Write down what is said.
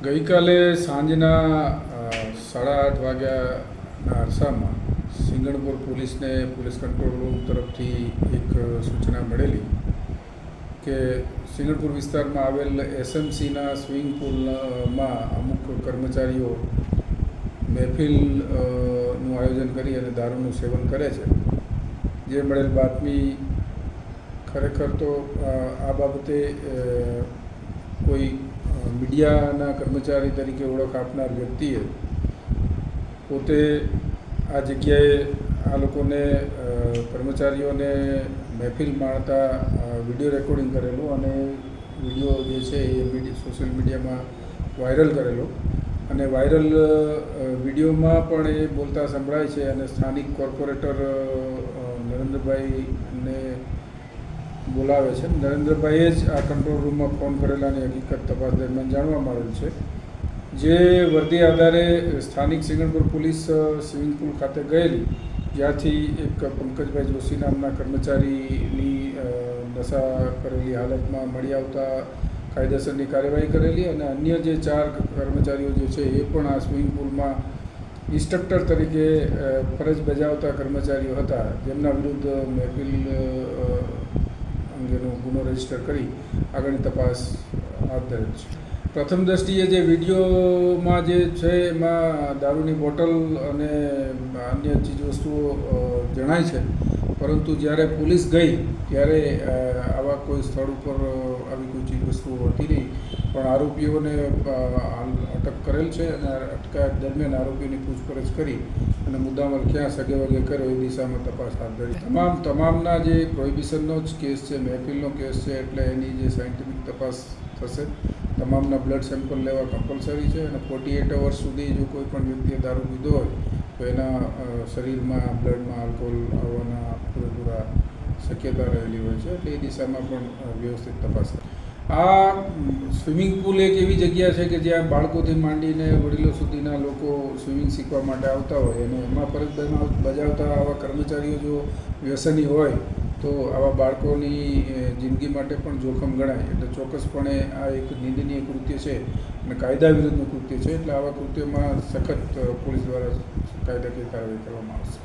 ગઈકાલે સાંજના 8:30 વાગ્યાના અરસામાં સિંગણપુર પોલીસને પોલીસ કંટ્રોલ રૂમ તરફથી એક સૂચના મળેલી કે સિંગણપુર વિસ્તારમાં આવેલ એસએમસીના સ્વિમિંગ પુલમાં અમુક કર્મચારીઓ મહેફિલનું આયોજન કરી અને દારૂનું સેવન કરે છે. જે મળેલ બાતમી ખરેખર તો આ બાબતે કોઈ મીડિયાના કર્મચારી તરીકે ઓળખ આપનાર વ્યક્તિએ પોતે આ જગ્યાએ આ લોકોને કર્મચારીઓને મહેફિલ માણતા વિડીયો રેકોર્ડિંગ કરેલું અને વિડીયો જે છે એ સોશિયલ મીડિયામાં વાયરલ કરેલો અને વાયરલ વિડીયોમાં પણ એ બોલતા સંભળાય છે અને સ્થાનિક કોર્પોરેટર નરેન્દ્રભાઈને બોલાવે છે. નરેન્દ્રભાઈએ જ આ કંટ્રોલ રૂમમાં ફોન કરેલાની હકીકત તપાસ દરમિયાન જાણવા મળેલ છે. જે વર્દી આધારે સ્થાનિક સિંગણપુર પોલીસ સ્વિમિંગ પુલ ખાતે ગયેલી, જ્યાંથી એક પંકજભાઈ જોશી નામના કર્મચારીની નશા કરેલી હાલતમાં મળી આવતા કાયદેસરની કાર્યવાહી કરેલી અને અન્ય જે 4 કર્મચારીઓ જે છે એ પણ આ સ્વિમિંગ પુલમાં ઇન્સ્ટ્રક્ટર તરીકે ફરજ બજાવતા કર્મચારીઓ હતા, જેમના વિરુદ્ધ મહેફિલ અંગેનો ગુનો રજીસ્ટર કરી આગળની તપાસ હાથ ધરેલ છે. પ્રથમ દ્રષ્ટિએ જે વિડીયોમાં જે છે એમાં દારૂની બોટલ અને અન્ય ચીજવસ્તુઓ જણાય છે, પરંતુ જ્યારે પોલીસ ગઈ ત્યારે આવા કોઈ સ્થળ ઉપર આવી કોઈ ચીજવસ્તુઓ હતી નહીં. પણ આરોપીઓને અટક કરેલ છે અને અટકાયત દરમિયાન આરોપીની પૂછપરછ કરી અને મુદ્દામાલ ક્યાં સગે વગે કર્યો એ દિશામાં તપાસ હાથ ધરી. તમામના જે પ્રોહિબિશનનો જ કેસ છે, મહેફિલનો કેસ છે, એટલે એની જે સાયન્ટિફિક તપાસ થશે. તમામના બ્લડ સેમ્પલ લેવા કમ્પલસરી છે અને 48 અવર્સ સુધી જો કોઈ પણ વ્યક્તિએ દારૂ પીધો હોય તો એના શરીરમાં બ્લડમાં આલ્કોહોલ આવવાના પૂરેપૂરા શક્યતા રહેલી હોય છે, એટલે એ દિશામાં પણ વ્યવસ્થિત તપાસ. આ સ્વિમિંગ પુલ એક એવી જગ્યા છે કે જ્યાં બાળકોથી માંડીને વડીલો સુધીના લોકો સ્વિમિંગ શીખવા માટે આવતા હોય અને એમાં ફરજ બજાવતા આવા કર્મચારીઓ જો વ્યસની હોય તો આવા બાળકોની જિંદગી માટે પણ જોખમ ગણાય. એટલે ચોક્કસપણે આ એક નિંદનીય કૃત્ય છે અને કાયદા વિરુદ્ધનું કૃત્ય છે. એટલે આવા કૃત્યમાં સખત પોલીસ દ્વારા કાયદાકીય કાર્યવાહી કરવામાં આવશે.